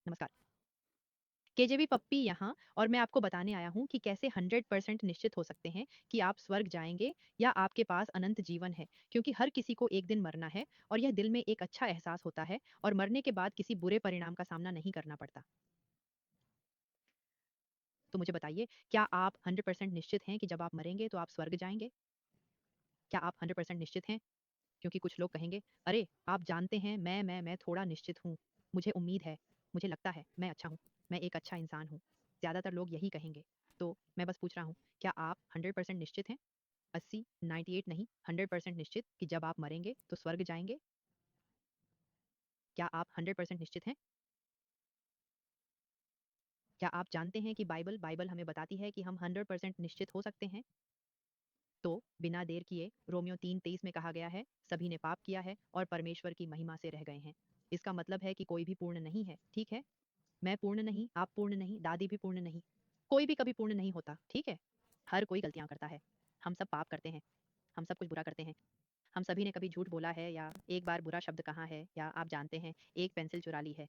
नमस्कार। केजेबी पप्पी यहाँ और मैं आपको बताने आया हूँ कि कैसे 100% निश्चित हो सकते हैं कि आप स्वर्ग जाएँगे या आपके पास अनंत जीवन है। क्योंकि हर किसी को एक दिन मरना है और यह दिल में एक अच्छा एहसास होता है और मरने के बाद किसी बुरे परिणाम का सामना नहीं करना पड़ता। तो मुझे बताइए, क्या आप 100% निश्चित हैं कि जब आप मरेंगे तो आप स्वर्ग जाएँगे? क्या आप 100% निश्चित हैं? क्योंकि कुछ लोग कहेंगे, "अरे! आप जानते हैं मैं थोड़ा निश्चित हूँ। मुझे उम्मीद है, मुझे लगता है मैं अच्छा हूँ, मैं एक अच्छा इंसान हूँ।" ज़्यादातर लोग यही कहेंगे। तो मैं बस पूछ रहा हूँ, क्या आप 100% निश्चित हैं? 80, 98 नहीं, 100% निश्चित कि जब आप मरेंगे तो स्वर्ग जाएँगे? क्या आप 100% निश्चित हैं? क्या आप जानते हैं कि बाइबल हमें बताती है कि हम 100% निश्चित हो सकते हैं? तो बिना देर किए रोमियो 3:23 में कहा गया है, सभी ने पाप किया है और परमेश्वर की महिमा से रह गए हैं। इसका मतलब है कि कोई भी पूर्ण नहीं है, ठीक है? मैं पूर्ण नहीं, आप पूर्ण नहीं, दादी भी पूर्ण नहीं। कोई भी कभी पूर्ण नहीं होता, ठीक है? हर कोई गलतियाँ करता है। हम सब पाप करते हैं, हम सब कुछ बुरा करते हैं। हम सभी ने कभी झूठ बोला है या एक बार बुरा शब्द कहा है या आप जानते हैं, एक पेंसिल चुरा ली है।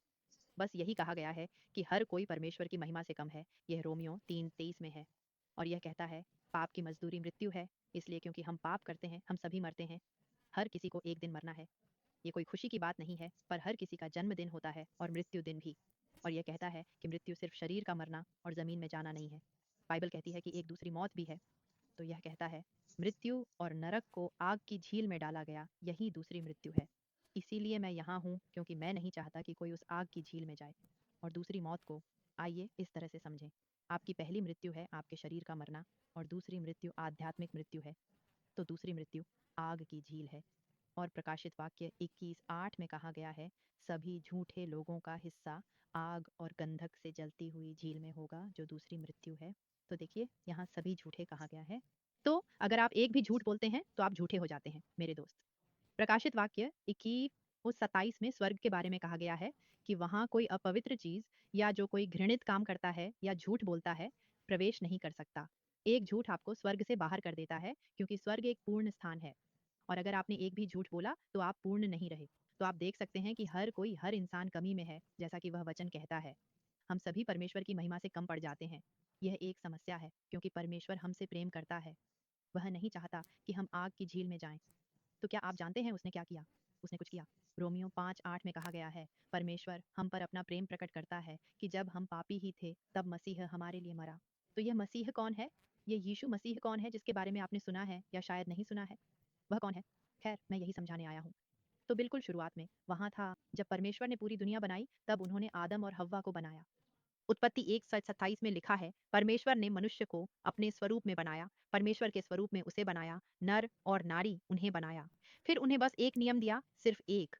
बस यही कहा गया है कि हर कोई परमेश्वर की महिमा से कम है। यह रोमियो 3:23 में है। और यह कहता है, पाप की मजदूरी मृत्यु है, इसलिए क्योंकि हम पाप करते हैं, हम सभी मरते हैं। हर किसी को एक दिन मरना है। ये कोई खुशी की बात नहीं है, पर हर किसी का जन्मदिन होता है और मृत्यु दिन भी। और यह कहता है कि मृत्यु सिर्फ शरीर का मरना और ज़मीन में जाना नहीं है। बाइबल कहती है कि एक दूसरी मौत भी है। तो यह कहता है, मृत्यु और नरक को आग की झील में डाला गया, यही दूसरी मृत्यु है। इसीलिए मैं यहाँ हूँ, क्योंकि मैं नहीं चाहता कि कोई उस आग की झील में जाए। और दूसरी मौत को आइए इस तरह से समझें। आपकी पहली मृत्यु है आपके शरीर का मरना और दूसरी मृत्यु आध्यात्मिक मृत्यु है। तो दूसरी मृत्यु आग की झील है। और प्रकाशित वाक्य 21:8 में कहा गया है, सभी झूठे लोगों का हिस्सा आग और गंधक से जलती हुई झील में होगा, जो दूसरी मृत्यु है। तो देखिए, यहाँ सभी झूठे कहा गया है। तो अगर आप एक भी झूठ बोलते हैं तो आप झूठे हो जाते हैं मेरे दोस्त। प्रकाशित वाक्य 21:27 में स्वर्ग के बारे में कहा गया है कि वहां कोई अपवित्र चीज या जो कोई घृणित काम करता है या झूठ बोलता है प्रवेश नहीं कर सकता। एक झूठ आपको स्वर्ग से बाहर कर देता है, क्योंकि स्वर्ग एक पूर्ण स्थान है। और अगर आपने एक भी झूठ बोला तो आप पूर्ण नहीं रहे। तो आप देख सकते हैं कि हर कोई, हर इंसान कमी में है, जैसा कि वह वचन कहता है। हम सभी परमेश्वर की महिमा से कम पड़ जाते हैं। यह एक समस्या है, क्योंकि परमेश्वर हमसे प्रेम करता है। वह नहीं चाहता कि हम आग की झील में जाएं। तो क्या आप जानते हैं उसने क्या किया? उसने कुछ किया। रोमियो 5:8 में कहा गया है, परमेश्वर हम पर अपना प्रेम प्रकट करता है कि जब हम पापी ही थे तब मसीह हमारे लिए मरा। तो यह मसीह कौन है? ये यीशु मसीह कौन है जिसके बारे में आपने सुना है या शायद नहीं सुना है? वह कौन है? खैर, मैं यही समझाने आया हूँ। तो बिल्कुल शुरुआत में वहाँ था, जब परमेश्वर ने पूरी दुनिया बनाई तब उन्होंने आदम और हव्वा को बनाया। उत्पत्ति 1:27 में लिखा है, परमेश्वर ने मनुष्य को अपने स्वरूप में बनाया, परमेश्वर के स्वरूप में उसे बनाया, नर और नारी उन्हें बनाया। फिर उन्हें बस एक नियम दिया, सिर्फ एक।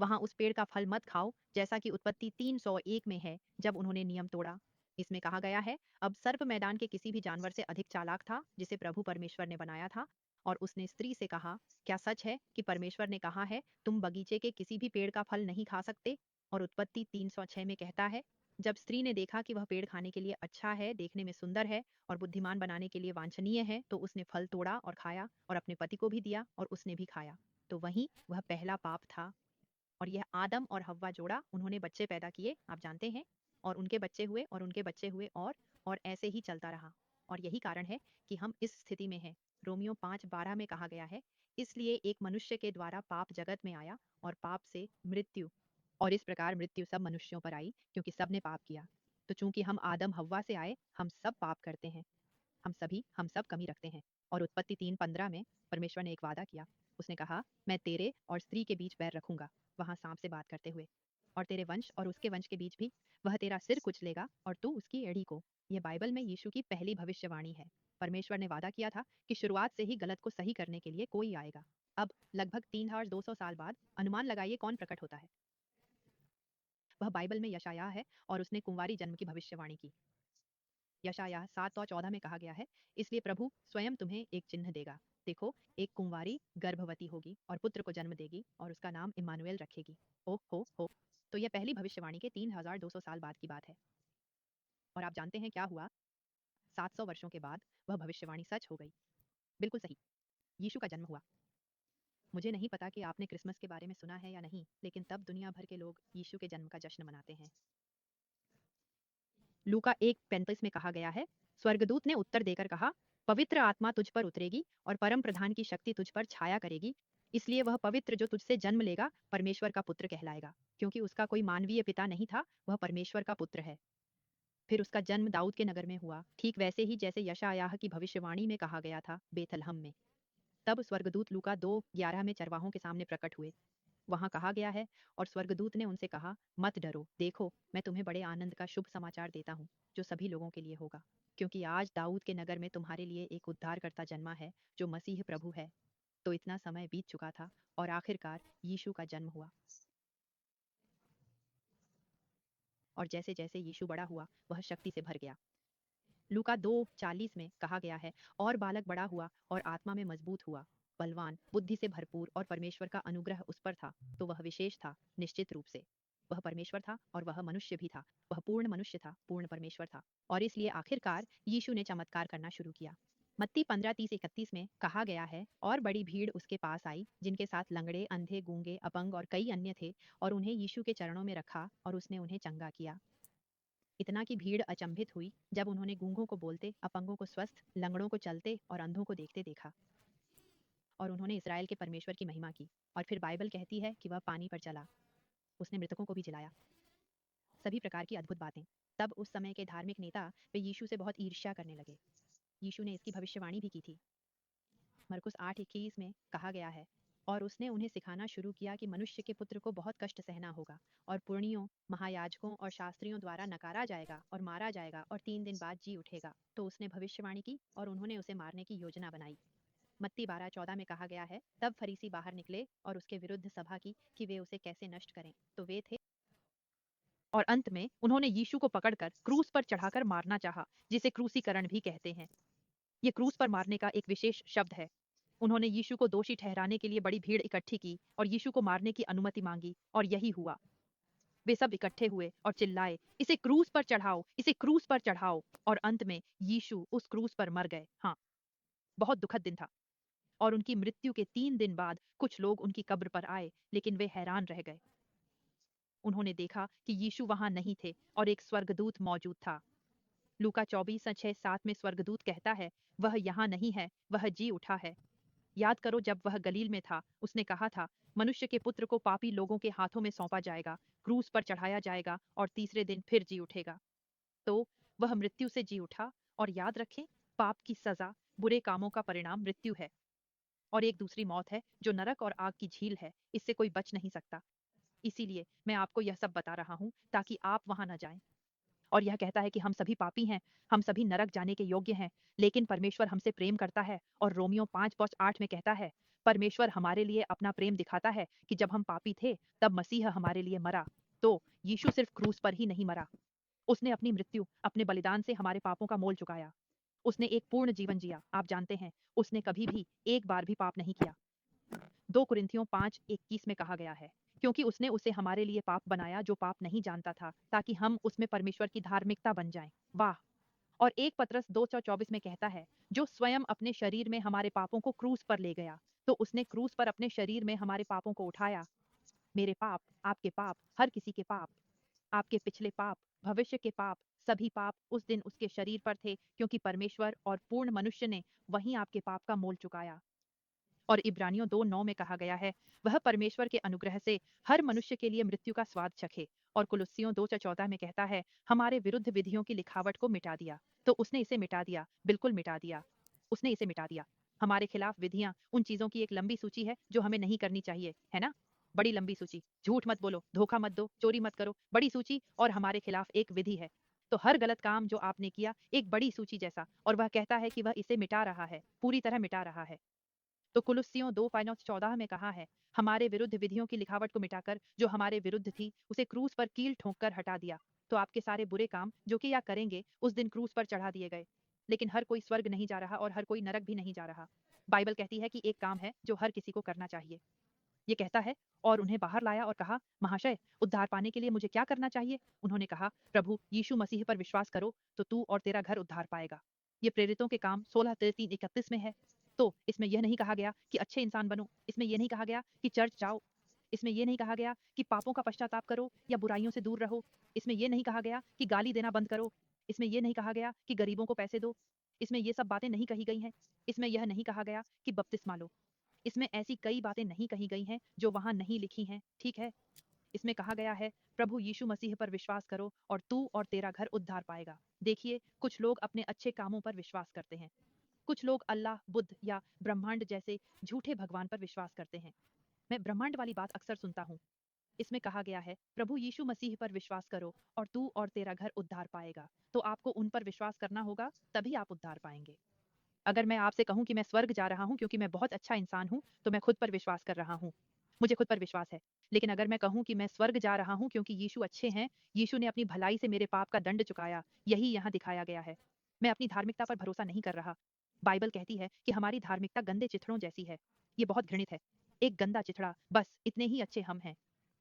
वहां उस पेड़ का फल मत खाओ, जैसा कि उत्पत्ति 3:1 में है, जब उन्होंने नियम तोड़ा। इसमें कहा गया है, अब सर्प मैदान के किसी भी जानवर से अधिक चालाक था जिसे प्रभु परमेश्वर ने बनाया था। और उसने स्त्री से कहा, क्या सच है कि परमेश्वर ने कहा है, तुम बगीचे के किसी भी पेड़ का फल नहीं खा सकते? और उत्पत्ति 3:6 में कहता है, जब स्त्री ने देखा कि वह पेड़ खाने के लिए अच्छा है, देखने में सुंदर है और बुद्धिमान बनाने के लिए वांछनीय है, तो उसने फल तोड़ा और खाया और अपने पति को भी दिया और उसने भी खाया। तो वही वह पहला पाप था। और यह आदम और हव्वा जोड़ा, उन्होंने बच्चे पैदा किए, आप जानते हैं। और उनके बच्चे हुए और उनके बच्चे हुए और ऐसे ही चलता रहा। और यही कारण है कि हम इस स्थिति में हैं। रोमियो 5:12 में कहा गया है, इसलिए एक मनुष्य के द्वारा पाप जगत में आया और पाप से मृत्यु, और इस प्रकार मृत्यु सब मनुष्यों पर आई, क्योंकि सब ने पाप किया। तो चूंकि हम आदम हव्वा से आए, हम सब पाप करते हैं। हम सब कमी रखते हैं। और उत्पत्ति 3:15 में परमेश्वर ने एक वादा किया। उसने कहा, मैं तेरे और स्त्री के बीच बैर रखूंगा, वहां सांप से बात करते हुए, और तेरे वंश और उसके वंश के बीच भी। वह तेरा सिर कुचलेगा और तू उसकी एड़ी को। यह बाइबल में यीशु की पहली भविष्यवाणी है। परमेश्वर ने वादा किया था कि शुरुआत से ही गलत को सही करने के लिए कोई आएगा। अब लगभग 3200 साल बाद अनुमान लगाइए कौन प्रकट होता है। वह बाइबल में यशायाह है और उसने कुंवारी जन्म की भविष्यवाणी की। यशायाह 7:14 में कहा गया है, इसलिए प्रभु स्वयं तुम्हें एक चिन्ह देगा। देखो, एक कुंवारी गर्भवती होगी और पुत्र को जन्म देगी और उसका नाम इम्मानुएल रखेगी। ओ हो। तो यह पहली भविष्यवाणी के 3200 साल बाद की बात है। और आप जानते हैं क्या हुआ? 700 वर्षों के बाद वह भविष्यवाणी सच हो गई। बिल्कुल सही। यीशु का जन्म हुआ। मुझे नहीं पता कि आपने क्रिसमस के बारे में सुना है या नहीं, लेकिन तब दुनिया भर के लोग यीशु के जन्म का जश्न मनाते हैं। लूका 1:35 में कहा गया है, स्वर्गदूत ने उत्तर देकर कहा, पवित्र आत्मा तुझ पर उतरेगी और परम प्रधान की शक्ति तुझ पर छाया करेगी, इसलिए वह पवित्र जो तुझसे जन्म लेगा परमेश्वर का पुत्र कहलाएगा, क्योंकि उसका कोई मानवीय पिता नहीं था, वह परमेश्वर का पुत्र है। फिर उसका जन्म दाऊद के नगर में हुआ, ठीक वैसे ही जैसे यशायाह की भविष्यवाणी में कहा गया था, बेथलहम में। तब स्वर्गदूत लूका 2:11 में चरवाहों के सामने प्रकट हुए। वहां कहा गया है, और स्वर्गदूत ने उनसे कहा, मत डरो, देखो मैं तुम्हें बड़े आनंद का शुभ समाचार देता हूँ, जो सभी लोगों के लिए होगा, क्योंकि आज दाऊद के नगर में तुम्हारे लिए एक उद्धारकर्ता जन्मा है, जो मसीह प्रभु है। तो इतना समय बीत चुका था और आखिरकार यीशु का जन्म हुआ। और जैसे जैसे यीशु बड़ा हुआ, वह शक्ति से भर गया। लूका 2:40 में कहा गया है, और बालक बड़ा हुआ और आत्मा में मजबूत हुआ, बलवान, बुद्धि से भरपूर, और परमेश्वर का अनुग्रह उस पर था। तो वह विशेष था, निश्चित रूप से। वह परमेश्वर था और वह मनुष्य भी था। वह पूर्ण मनुष्य था, पूर्ण परमेश्वर था। और इसलिए आखिरकार यीशु ने चमत्कार करना शुरू किया। मत्ती 15:30-31 में कहा गया है, और बड़ी भीड़ उसके पास आई, जिनके साथ लंगड़े, अंधे, गूंगे, अपंग और कई अन्य थे, और उन्हें यीशु के चरणों में रखा, और उसने उन्हें चंगा किया। इतना की भीड़ अचंभित हुई जब उन्होंने गूंगों को बोलते, अपंगों को स्वस्थ, लंगड़ों को चलते और अंधों को देखते देखा। और उन्होंने इस्राएल के परमेश्वर की महिमा की। और फिर बाइबल कहती है कि वह पानी पर चला, उसने मृतकों को भी जिलाया। सभी प्रकार की अद्भुत बातें। तब उस समय के धार्मिक नेता वे यीशु से बहुत ईर्ष्या करने लगे। यीशु ने इसकी भविष्यवाणी भी की थी। मरकुस 8:21 में कहा गया है, और उसने उन्हें सिखाना शुरू किया कि मनुष्य के पुत्र को बहुत कष्ट सहना होगा, और पुर्णियों, महायाजकों और शास्त्रियों द्वारा नकारा जाएगा और मारा जाएगा, और 3 दिन बाद जी उठेगा। तो उसने भविष्यवाणी की और उन्होंने उसे मारने की योजना बनाई। मत्ती 12:14 में कहा गया है, तब फरीसी बाहर निकले और उसके विरुद्ध सभा की कि वे उसे कैसे नष्ट करें। तो वे थे, और अंत में उन्होंने यीशु को पकड़कर क्रूस पर चढ़ाकर मारना चाहा, जिसे क्रूसीकरण भी कहते हैं। ये क्रूस पर मारने का एक विशेष शब्द है। उन्होंने यीशु को दोषी ठहराने के लिए बड़ी भीड़ इकट्ठी की और यीशु को मारने की अनुमति मांगी, और यही हुआ। वे सब इकट्ठे हुए और चिल्लाए, इसे क्रूस पर चढ़ाओ, इसे क्रूस पर चढ़ाओ। और अंत में यीशु उस क्रूस पर मर गए। हाँ, बहुत दुखद दिन था। और उनकी मृत्यु के 3 दिन बाद कुछ लोग उनकी कब्र पर आए, लेकिन वे हैरान रह गए। उन्होंने देखा कि यीशु वहां नहीं थे और एक स्वर्गदूत मौजूद था। लूका 24:6-7 में स्वर्गदूत कहता है, वह यहाँ नहीं है, वह जी उठा है। याद करो, जब वह गलील में था, उसने कहा था, मनुष्य के पुत्र को पापी लोगों के हाथों में सौंपा जाएगा, क्रूस पर चढ़ाया जाएगा और तीसरे दिन फिर जी उठेगा। तो वह मृत्यु से जी उठा। और याद रखें, पाप की सजा, बुरे कामों का परिणाम मृत्यु है। और एक दूसरी मौत है, जो नरक और आग की झील है। इससे कोई बच नहीं सकता। इसीलिए मैं आपको यह सब बता रहा हूँ, ताकि आप वहां न जाएं। और यह कहता है कि हम सभी पापी हैं, हम सभी नरक जाने के योग्य हैं, लेकिन परमेश्वर हमसे प्रेम करता है। और रोमियो 5:8 में कहता है, परमेश्वर हमारे लिए अपना प्रेम दिखाता है कि जब हम पापी थे, तब मसीह हमारे लिए मरा। तो यीशु सिर्फ क्रूस पर ही नहीं मरा, उसने अपनी मृत्यु, अपने बलिदान से हमारे पापों का मोल चुकाया। उसने एक पूर्ण जीवन जिया। आप जानते हैं, उसने कभी भी एक बार भी पाप नहीं किया। 2 कुरिन्थियों 5:21 में कहा गया है, क्योंकि उसने उसे हमारे लिए पाप बनाया जो पाप नहीं जानता था, ताकि हम उसमें परमेश्वर की धार्मिकता बन जाएं। वाह। और 1 पतरस 2:24 में कहता है, जो स्वयं अपने शरीर में हमारे पापों को क्रूस पर ले गया, तो उसने क्रूस पर अपने शरीर में हमारे पापों को उठाया। मेरे पाप, आपके पाप, हर किसी के पाप, आपके पिछले पाप, भविष्य के पाप, सभी पाप उस दिन उसके शरीर पर थे, क्योंकि परमेश्वर और पूर्ण मनुष्य ने वहीं आपके पाप का मोल चुकाया। और इब्रानियों 2:9 में कहा गया है, वह परमेश्वर के अनुग्रह से हर मनुष्य के लिए मृत्यु का स्वाद चखे। और कुलुस्सियों 2:14 में कहता है, हमारे विरुद्ध विधियों की लिखावट को मिटा दिया। तो उसने इसे मिटा दिया, बिल्कुल मिटा दिया। उसने इसे मिटा दिया। हमारे खिलाफ विधियां उन चीजों की एक लंबी सूची है जो हमें नहीं करनी चाहिए, है ना? बड़ी लंबी सूची। झूठ मत बोलो, धोखा मत दो, चोरी मत करो, बड़ी सूची। और हमारे खिलाफ एक विधि है। तो हर गलत काम जो आपने किया, एक बड़ी सूची जैसा, और वह कहता है कि वह इसे मिटा रहा है, पूरी तरह मिटा रहा है। तो कुलुस्सियों 2:14 में कहा है, हमारे विरुद्ध विधियों की लिखावट को मिटाकर जो हमारे विरुद्ध थी, उसे क्रूस पर कील ठोंक कर हटा दिया। तो आपके सारे बुरे काम जो कि या करेंगे, उस दिन क्रूस पर चढ़ा दिए गए। लेकिन हर कोई स्वर्ग नहीं जा रहा और हर कोई नरक भी नहीं जा रहा। बाइबल कहती है कि एक काम है जो हर किसी को करना चाहिए। ये कहता है, और उन्हें बाहर लाया और कहा, महाशय, उद्धार पाने के लिए मुझे क्या करना चाहिए? उन्होंने कहा, प्रभु यीशु मसीह पर विश्वास करो, तो तू और तेरा घर उद्धार पाएगा। ये प्रेरितों के काम 16:33-31 में है। तो इसमें यह नहीं कहा गया कि अच्छे इंसान बनो, इसमें यह नहीं कहा गया कि चर्च जाओ, इसमें यह नहीं कहा गया कि पापों का पश्चाताप करो या बुराइयों से दूर रहो, इसमें यह नहीं कहा गया कि गाली देना बंद करो, इसमें ये नहीं कहा गया कि गरीबों को पैसे दो, इसमें ये सब बातें नहीं कही गई हैं, इसमें यह नहीं कहा गया कि बपतिस्मा लो, इसमें ऐसी कई बातें नहीं कही गई हैं जो वहां नहीं लिखी हैं, ठीक है। इसमें कहा गया है प्रभु यीशु मसीह पर विश्वास करो और तू और तेरा घर उद्धार पाएगा। देखिए, कुछ लोग अपने अच्छे कामों पर विश्वास करते हैं, कुछ लोग अल्लाह, बुद्ध या ब्रह्मांड जैसे झूठे भगवान पर विश्वास करते हैं। मैं ब्रह्मांड वाली बात अक्सर सुनता हूँ। इसमें कहा गया है प्रभु यीशु मसीह पर विश्वास करो और तू और तेरा घर उद्धार पाएगा। तो आपको उन पर विश्वास करना होगा, तभी आप उद्धार पाएंगे। अगर मैं आपसे कहूं कि मैं स्वर्ग जा रहा हूं क्योंकि मैं बहुत अच्छा इंसान हूं, तो मैं खुद पर विश्वास कर रहा हूं, मुझे खुद पर विश्वास है। लेकिन अगर मैं कहूं कि मैं स्वर्ग जा रहा हूं क्योंकि यीशु अच्छे हैं, यीशु ने अपनी भलाई से मेरे पाप का दंड चुकाया, यही यहाँ दिखाया गया है, मैं अपनी धार्मिकता पर भरोसा नहीं कर रहा। बाइबल कहती है कि हमारी धार्मिकता गंदे चिथड़ों जैसी है। ये बहुत घृणित है। एक गंदा चिथड़ा, बस इतने ही अच्छे हम हैं।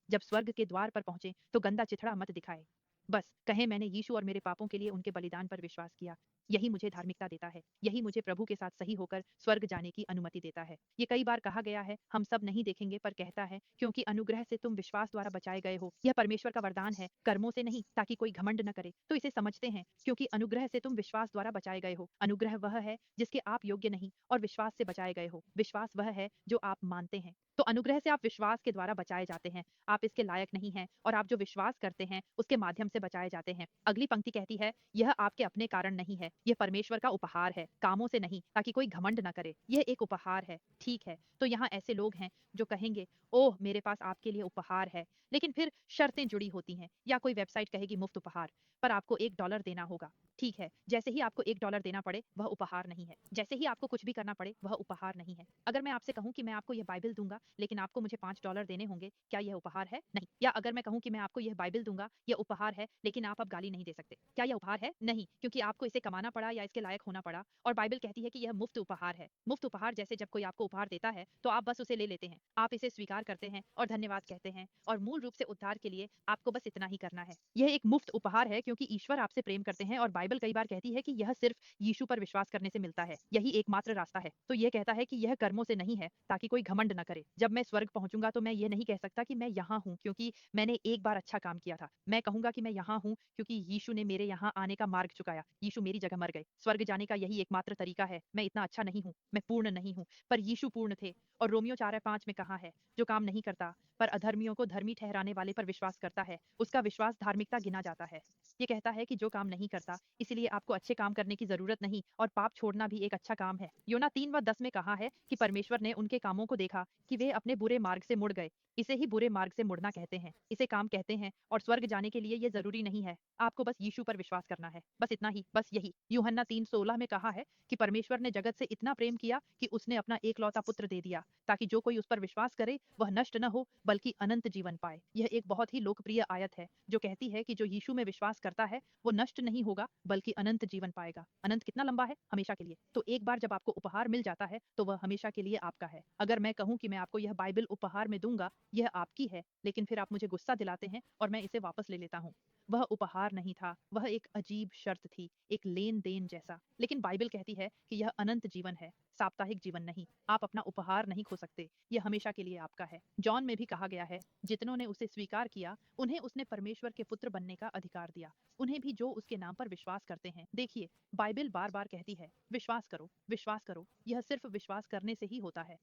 जब स्वर्ग के द्वार पर पहुंचे तो गंदा चिथड़ा मत दिखाए। बस कहें मैंने यीशु और मेरे पापों के लिए उनके बलिदान पर विश्वास किया। यही मुझे धार्मिकता देता है, यही मुझे प्रभु के साथ सही होकर स्वर्ग जाने की अनुमति देता है। ये कई बार कहा गया है, हम सब नहीं देखेंगे, पर कहता है क्योंकि अनुग्रह से तुम विश्वास द्वारा बचाए गए हो। यह परमेश्वर का वरदान है, कर्मों से नहीं, ताकि कोई घमंड न करे। तो इसे समझते हैं क्योंकि अनुग्रह से तुम विश्वास द्वारा बचाए गए हो। अनुग्रह वह है जिसके आप योग्य नहीं, और विश्वास से बचाए गए हो। विश्वास वह है जो आप मानते हैं। तो अनुग्रह से आप विश्वास के द्वारा बचाए जाते हैं। आप इसके लायक नहीं हैं और आप जो विश्वास करते हैं उसके माध्यम से बचाए जाते हैं। अगली पंक्ति कहती है, यह आपके अपने कारण नहीं है, यह परमेश्वर का उपहार है, कामों से नहीं, ताकि कोई घमंड न करे। यह एक उपहार है, ठीक है। तो यहाँ ऐसे लोग हैं जो कहेंगे, ओह मेरे पास आपके लिए उपहार है, लेकिन फिर शर्तें जुड़ी होती हैं, या कोई वेबसाइट कहेगी मुफ्त उपहार, पर आपको $1 देना होगा। ठीक है, जैसे ही आपको $1 देना पड़े वह उपहार नहीं है, जैसे ही आपको कुछ भी करना पड़े वह उपहार नहीं है। अगर मैं आपसे कहूं कि मैं आपको यह बाइबल दूंगा लेकिन आपको मुझे $5 देने होंगे, क्या यह उपहार है? नहीं। या अगर मैं कहूं कि मैं आपको यह बाइबल दूंगा, यह उपहार है, लेकिन आप अब गाली नहीं दे सकते, क्या यह उपहार है? नहीं, क्योंकि आपको इसे कमाना पड़ा या इसके लायक होना पड़ा। और बाइबल कहती है कि यह मुफ्त उपहार है। मुफ्त उपहार जैसे जब कोई आपको उपहार देता है तो आप बस उसे ले लेते हैं, आप इसे स्वीकार करते हैं और धन्यवाद कहते हैं, और मूल रूप से उद्धार के लिए आपको बस इतना ही करना है। यह एक मुफ्त उपहार है क्योंकि ईश्वर आपसे प्रेम करते हैं, और बाइबल कई बार कहती है कि यह सिर्फ यीशु पर विश्वास करने से मिलता है, यही एकमात्र रास्ता है। तो यह कहता है कि यह कर्मों से नहीं है, ताकि कोई घमंड न करे। जब मैं स्वर्ग पहुंचूंगा तो मैं ये नहीं कह सकता कि मैं यहाँ हूँ क्योंकि मैंने एक बार अच्छा काम किया था। मैं कहूंगा कि मैं यहाँ हूँ क्योंकि यीशु ने मेरे यहाँ आने का मार्ग चुकाया, यीशु मेरी जगह मर गए। स्वर्ग जाने का यही एकमात्र तरीका है। मैं इतना अच्छा नहीं हूँ, मैं पूर्ण नहीं हूँ, पर यीशु पूर्ण थे। और रोमियो 4:5 में कहा है, जो काम नहीं करता पर अधर्मियों को धर्मी ठहराने वाले पर विश्वास करता है, उसका विश्वास धार्मिकता गिना जाता है। ये कहता है कि जो काम नहीं करता, इसलिए आपको अच्छे काम करने की जरूरत नहीं, और पाप छोड़ना भी एक अच्छा काम है। योना 3:10 में कहा है कि परमेश्वर ने उनके कामों को देखा कि वे अपने बुरे मार्ग से मुड़ गए। इसे ही बुरे मार्ग से मुड़ना कहते हैं, इसे काम कहते हैं। और स्वर्ग जाने के लिए ये जरूरी नहीं है, आपको बस यीशु पर विश्वास करना है, बस इतना ही, बस यही। यूहन्ना 3:16 में कहा है कि परमेश्वर ने जगत से इतना प्रेम किया कि उसने अपना एकलौता पुत्र दे दिया, ताकि जो कोई उस पर विश्वास करे वह नष्ट न हो बल्कि अनंत जीवन पाए। यह एक बहुत ही लोकप्रिय आयत है जो कहती है कि जो यीशु में विश्वास करता है वो नष्ट नहीं होगा बल्कि अनंत जीवन पाएगा। अनंत कितना लंबा है? हमेशा के लिए। तो एक बार जब आपको उपहार मिल जाता है तो वह हमेशा के लिए आपका है। अगर मैं कहूं कि मैं आपको यह बाइबल उपहार में दूंगा, यह आपकी है, लेकिन फिर आप मुझे गुस्सा दिलाते हैं और मैं इसे वापस ले लेता हूँ। वह उपहार नहीं था, वह एक अजीब शर्त थी, एक लेन देन जैसा। लेकिन बाइबल कहती है कि यह अनंत जीवन है, साप्ताहिक जीवन नहीं। आप अपना उपहार नहीं खो सकते, यह हमेशा के लिए आपका है। जॉन में भी कहा गया है, जितनों ने उसे स्वीकार किया उन्हें उसने परमेश्वर के पुत्र बनने का अधिकार दिया, उन्हें भी जो उसके नाम पर विश्वास करते हैं। देखिए, बाइबल बार बार कहती है, विश्वास करो, विश्वास करो। यह सिर्फ विश्वास करने से ही होता है।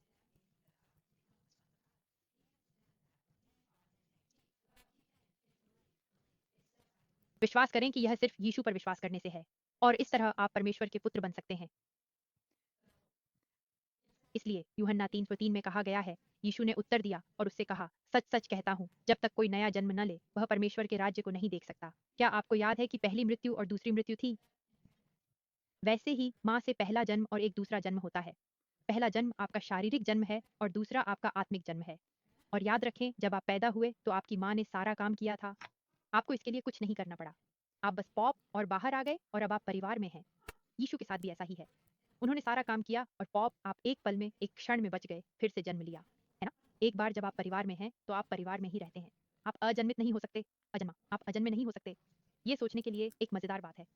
विश्वास करें कि यह सिर्फ यीशु पर विश्वास करने से है, और इस तरह आप परमेश्वर के पुत्र बन सकते हैं। इसलिए यूहन्ना 3:3 में कहा गया है, यीशु ने उत्तर दिया और उससे कहा, सच सच कहता हूँ, जब तक कोई नया जन्म न ले वह परमेश्वर के राज्य को नहीं देख सकता। क्या आपको याद है कि पहली मृत्यु और दूसरी मृत्यु थी? वैसे ही माँ से पहला जन्म और एक दूसरा जन्म होता है। पहला जन्म आपका शारीरिक जन्म है और दूसरा आपका आत्मिक जन्म है। और याद रखें, जब आप पैदा हुए तो आपकी माँ ने सारा काम किया था, आपको इसके लिए कुछ नहीं करना पड़ा। आप बस पॉप और बाहर आ गए और अब आप परिवार में हैं। यीशु के साथ भी ऐसा ही है, उन्होंने सारा काम किया और पॉप आप एक पल में, एक क्षण में बच गए, फिर से जन्म लिया, है ना? एक बार जब आप परिवार में हैं तो आप परिवार में ही रहते हैं। आप अजन्मित नहीं हो सकते, अजन्मा, आप अजन्मे नहीं हो सकते। ये सोचने के लिए एक मजेदार बात है।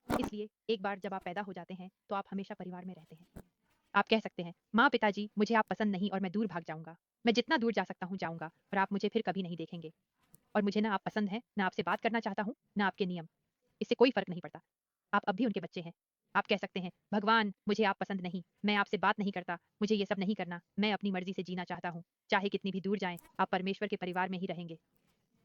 इसलिए एक बार जब आप पैदा हो जाते हैं तो आप हमेशा परिवार में रहते हैं। आप कह सकते हैं, माँ पिताजी मुझे आप पसंद नहीं और मैं दूर भाग जाऊंगा, मैं जितना दूर जा सकता हूँ जाऊंगा, और आप मुझे फिर कभी नहीं देखेंगे। और मुझे ना आप पसंद हैं, ना आपसे बात करना चाहता हूँ, ना आपके नियम, इससे कोई फर्क नहीं पड़ता। आप अब भी उनके बच्चे हैं। आप कह सकते हैं, भगवान मुझे आप पसंद नहीं, मैं आपसे बात नहीं करता, मुझे ये सब नहीं करना, मैं अपनी मर्जी से जीना चाहता हूँ, चाहे कितनी भी दूर जाएं, आप परमेश्वर के परिवार में ही रहेंगे।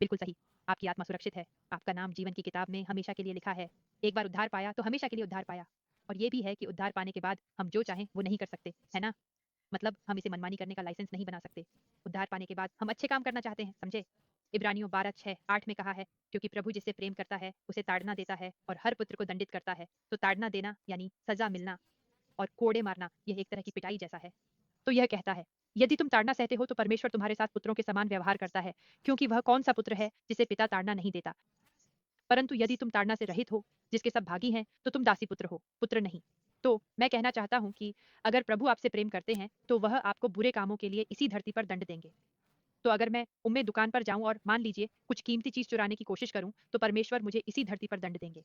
बिल्कुल सही। आपकी आत्मा सुरक्षित है, आपका नाम जीवन की किताब में हमेशा के लिए लिखा है। एक बार उद्धार पाया तो हमेशा के लिए उद्धार पाया। और ये भी है कि उद्धार पाने के बाद हम जो चाहें वो नहीं कर सकते, है ना? मतलब हम इसे मनमानी करने का लाइसेंस नहीं बना सकते। उद्धार पाने के बाद हम अच्छे काम करना चाहते हैं, समझे? इब्रानियों 12:6-8 में कहा है, क्योंकि प्रभु जिसे प्रेम करता है उसे ताड़ना देता है और हर पुत्र को दंडित करता है। तो ताड़ना देना यानी सजा मिलना और कोड़े मारना, यह एक तरह की पिटाई जैसा है। तो यह कहता है, यदि तुम ताड़ना सहते हो तो परमेश्वर तुम्हारे साथ पुत्रों के समान व्यवहार करता है, क्योंकि वह कौन सा पुत्र है जिसे पिता ताड़ना नहीं देता। परंतु यदि तुम ताड़ना से रहित हो, जिसके सब भागी हैं, तो तुम दासी पुत्र हो, पुत्र नहीं। तो मैं कहना चाहता हूँ कि अगर प्रभु आपसे प्रेम करते हैं तो वह आपको बुरे कामों के लिए इसी धरती पर दंड देंगे। तो अगर मैं उम्मे दुकान पर जाऊं और मान लीजिए कुछ कीमती चीज चुराने की कोशिश करूं, तो परमेश्वर मुझे इसी धरती पर दंड देंगे।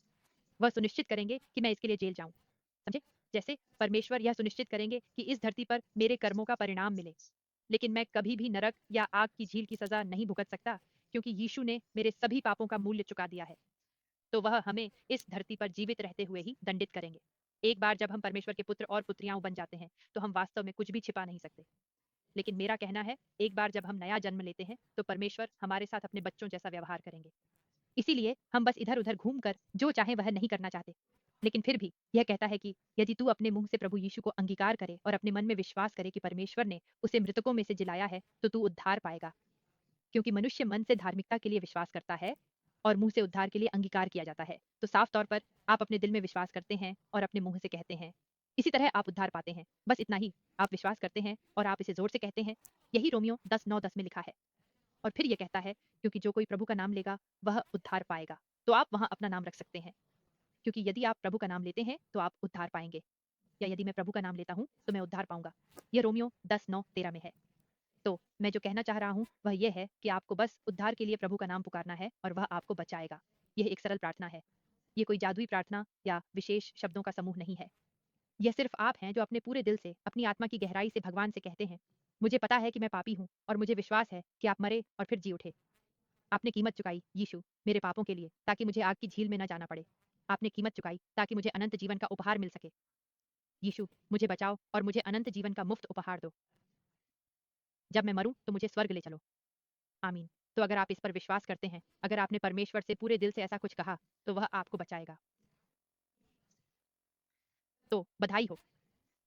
वह सुनिश्चित करेंगे कि मैं इसके लिए जेल जाऊं, समझे? जैसे परमेश्वर यह सुनिश्चित करेंगे कि इस धरती पर मेरे कर्मों का परिणाम मिले। लेकिन मैं कभी भी नरक या आग की झील की सजा नहीं भुगत सकता, क्योंकि यीशु ने मेरे सभी पापों का मूल्य चुका दिया है। तो वह हमें इस धरती पर जीवित रहते हुए ही दंडित करेंगे। एक बार जब हम परमेश्वर के पुत्र और पुत्रियां बन जाते हैं तो हम वास्तव में कुछ भी छिपा नहीं सकते। लेकिन मेरा कहना है, एक बार जब हम नया जन्म लेते हैं तो परमेश्वर हमारे साथ अपने बच्चों जैसा व्यवहार करेंगे। इसीलिए हम बस इधर उधर घूमकर जो चाहे वह नहीं करना चाहते। लेकिन फिर भी यह कहता है कि यदि तू अपने मुंह से प्रभु यीशु को अंगीकार करे और अपने मन में विश्वास करे कि परमेश्वर ने उसे मृतकों में से जिलाया है, तो तू उद्धार पाएगा। क्योंकि मनुष्य मन से धार्मिकता के लिए विश्वास करता है और मुंह से उद्धार के लिए अंगीकार किया जाता है। तो साफ तौर पर आप अपने दिल में विश्वास करते हैं और अपने मुंह से कहते हैं, इसी तरह आप उद्धार पाते हैं। बस इतना ही, आप विश्वास करते हैं और आप इसे जोर से कहते हैं। यही रोमियो 10:9-10 में लिखा है। और फिर यह कहता है, क्योंकि जो कोई प्रभु का नाम लेगा वह उद्धार पाएगा। तो आप वहां अपना नाम रख सकते हैं, क्योंकि यदि आप प्रभु का नाम लेते हैं तो आप उद्धार पाएंगे। या यदि मैं प्रभु का नाम लेता हूं तो मैं उद्धार पाऊंगा। यह रोमियो 10:9-13 में है। तो मैं जो कहना चाह रहा हूँ वह यह है कि आपको बस उद्धार के लिए प्रभु का नाम पुकारना है और वह आपको बचाएगा। यह एक सरल प्रार्थना है। ये कोई जादुई प्रार्थना या विशेष शब्दों का समूह नहीं है। यह सिर्फ आप हैं जो अपने पूरे दिल से, अपनी आत्मा की गहराई से भगवान से कहते हैं, मुझे पता है कि मैं पापी हूँ और मुझे विश्वास है कि आप मरे और फिर जी उठे। आपने कीमत चुकाई यीशु, मेरे पापों के लिए, ताकि मुझे आग की झील में न जाना पड़े। आपने कीमत चुकाई ताकि मुझे अनंत जीवन का उपहार मिल सके। यीशु, मुझे बचाओ और मुझे अनंत जीवन का मुफ्त उपहार दो। जब मैं मरूं तो मुझे स्वर्ग ले चलो। आमीन। तो अगर आप इस पर विश्वास करते हैं, अगर आपने परमेश्वर से पूरे दिल से ऐसा कुछ कहा, तो वह आपको बचाएगा। तो बधाई हो।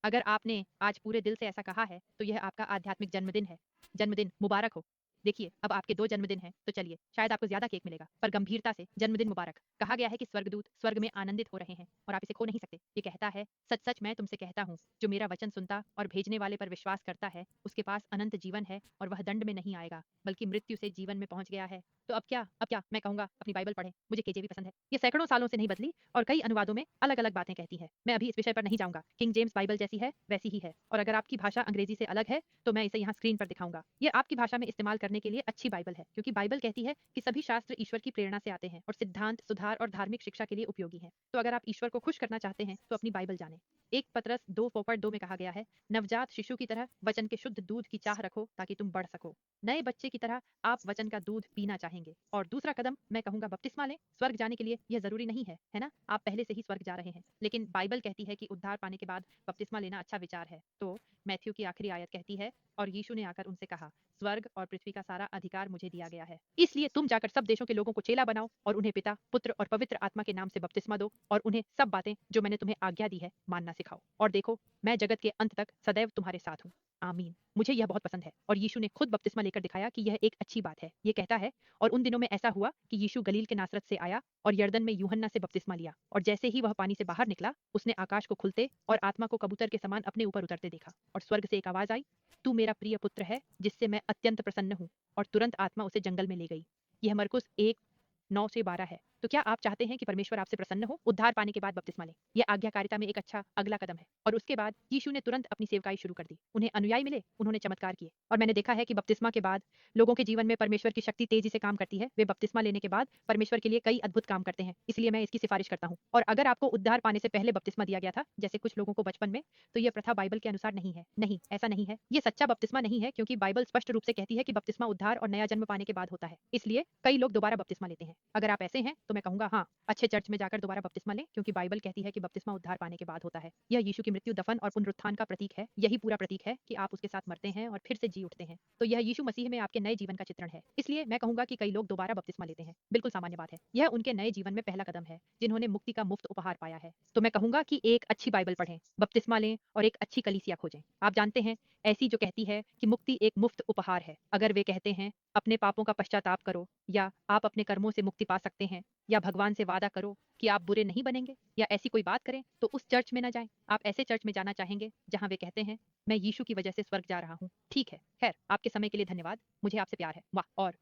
अगर आपने आज पूरे दिल से ऐसा कहा है, तो यह आपका आध्यात्मिक जन्मदिन है। जन्मदिन मुबारक हो। देखिए, अब आपके 2 जन्मदिन हैं, तो चलिए, शायद आपको ज़्यादा केक मिलेगा, पर गंभीरता से जन्मदिन मुबारक। कहा गया है कि स्वर्गदूत स्वर्ग में आनंदित हो रहे हैं और आप इसे खो नहीं सकते। ये कहता है, सच-सच मैं तुमसे कहता हूँ, जो मेरा वचन सुनता और भेजने वाले पर विश्वास करता है, उसके पास अनंत जीवन है और वह दंड में नहीं आएगा, बल्कि मृत्यु से जीवन में पहुँच गया है। तो अब क्या मैं कहूँगा, अपनी बाइबल पढ़ें। मुझे केजेवी पसंद है। ये सैकड़ों सालों से नहीं बदली और कई अनुवादों में अलग-अलग बातें कहती है। मैं अभी इस विषय पर नहीं जाऊँगा। किंग जेम्स बाइबल जैसी है, वैसी ही है। और अगर आपकी भाषा अंग्रेजी से अलग है, तो मैं इसे यहाँ स्क्रीन पर दिखाऊंगा। ये आपकी भाषा में इस्तेमाल करने के लिए अच्छी बाइबल है, क्योंकि बाइबल कहती है कि सभी शास्त्र ईश्वर की प्रेरणा से आते हैं और सिद्धांत, सुधार और धार्मिक शिक्षा के लिए उपयोगी हैं। तो अगर आप ईश्वर को खुश करना चाहते हैं, तो अपनी बाइबल जानें। 1 पतरस 2:2 में कहा गया है, नवजात शिशु की तरह वचन के शुद्ध दूध की चाह रखो ताकि तुम बढ़ सको। नए बच्चे की तरह आप वचन का दूध पीना चाहेंगे। और दूसरा कदम मैं कहूंगा, बपतिस्मा लें। स्वर्ग जाने के लिए यह जरूरी नहीं है ना? आप पहले से ही स्वर्ग जा रहे हैं। लेकिन बाइबल कहती है कि उद्धार पाने के बाद बपतिस्मा लेना अच्छा विचार है। तो मैथ्यू की आखिरी आयत कहती है, और यीशु ने आकर उनसे कहा, स्वर्ग और पृथ्वी का सारा अधिकार मुझे दिया गया है। इसलिए तुम जाकर सब देशों के लोगों को चेला बनाओ और उन्हें पिता, पुत्र और पवित्र आत्मा के नाम से बपतिस्मा दो और उन्हें सब बातें जो मैंने तुम्हें आज्ञा दी है मानना सिखाओ। और देखो, मैं जगत के अंत तक सदैव तुम्हारे साथ हूँ। आमीन। मुझे यह बहुत पसंद है और यीशु ने खुद बपतिस्मा लेकर दिखाया कि यह एक अच्छी बात है। ये कहता है, और उन दिनों में ऐसा हुआ कि यीशु गलील के नासरत से आया और यरदन में यूहन्ना से बपतिस्मा लिया। और जैसे ही वह पानी से बाहर निकला, उसने आकाश को खुलते और आत्मा को कबूतर के समान अपने ऊपर उतरते देखा। और स्वर्ग से एक आवाज आई, तू मेरा प्रिय पुत्र है, जिससे मैं अत्यंत प्रसन्न हूँ। और तुरंत आत्मा उसे जंगल में ले गई। यह मरकुस 1:9-12 है। तो क्या आप चाहते हैं कि परमेश्वर आपसे प्रसन्न हो? उद्धार पाने के बाद बपतिस्मा लें। यह आज्ञाकारिता में एक अच्छा अगला कदम है। और उसके बाद यीशु ने तुरंत अपनी सेवकाई शुरू कर दी। उन्हें अनुयायी मिले, उन्होंने चमत्कार किए। और मैंने देखा है कि बपतिस्मा के बाद लोगों के जीवन में परमेश्वर की शक्ति तेजी से काम करती है। वे बपतिस्मा लेने के बाद परमेश्वर के लिए कई अद्भुत काम करते हैं। इसलिए मैं इसकी सिफारिश करता हूँ। और अगर आपको उद्धार पाने से पहले बपतिस्मा दिया गया था, जैसे कुछ लोगों को बचपन में, तो यह प्रथा बाइबल के अनुसार नहीं है। नहीं, ऐसा नहीं है। ये सच्चा बपतिस्मा नहीं है, क्योंकि बाइबल स्पष्ट रूप से कहती है कि बपतिस्मा उद्धार और नया जन्म पाने के बाद होता है। इसलिए कई लोग दोबारा बपतिस्मा लेते हैं। अगर आप ऐसे हैं तो मैं कहूँगा हाँ, अच्छे चर्च में जाकर दोबारा बपतिस्मा लें क्योंकि बाइबल कहती है कि बपतिस्मा उद्धार पाने के बाद होता है। यह यीशु की मृत्यु, दफन और पुनरुत्थान का प्रतीक है। यही पूरा प्रतीक है कि आप उसके साथ मरते हैं और फिर से जी उठते हैं। तो यह यीशु मसीह में आपके नए जीवन का चित्रण है। इसलिए मैं कहूँगा कि कई लोग दोबारा बपतिस्मा लेते हैं। बिल्कुल सामान्य बात है। यह उनके नए जीवन में पहला कदम है, जिन्होंने मुक्ति का मुफ्त उपहार पाया है। तो मैं कहूँगा कि एक अच्छी बाइबल पढ़ें, बपतिस्मा लें और एक अच्छी कलीसिया खोजें। आप जानते हैं, ऐसी जो कहती है कि मुक्ति एक मुफ्त उपहार है। अगर वे कहते हैं अपने पापों का पश्चाताप करो, या आप अपने कर्मों से मुक्ति पा सकते हैं, या भगवान से वादा करो कि आप बुरे नहीं बनेंगे, या ऐसी कोई बात करें, तो उस चर्च में ना जाएं। आप ऐसे चर्च में जाना चाहेंगे जहां वे कहते हैं मैं यीशु की वजह से स्वर्ग जा रहा हूँ। ठीक है, खैर आपके समय के लिए धन्यवाद। मुझे आपसे प्यार है। वाह, और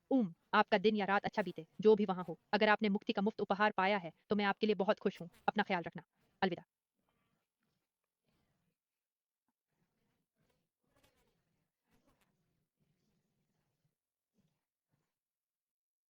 आपका दिन या रात अच्छा बीते, जो भी वहां हो। अगर आपने मुक्ति का मुफ्त उपहार पाया है तो मैं आपके लिए बहुत खुश हूँ। अपना ख्याल रखना। अलविदा।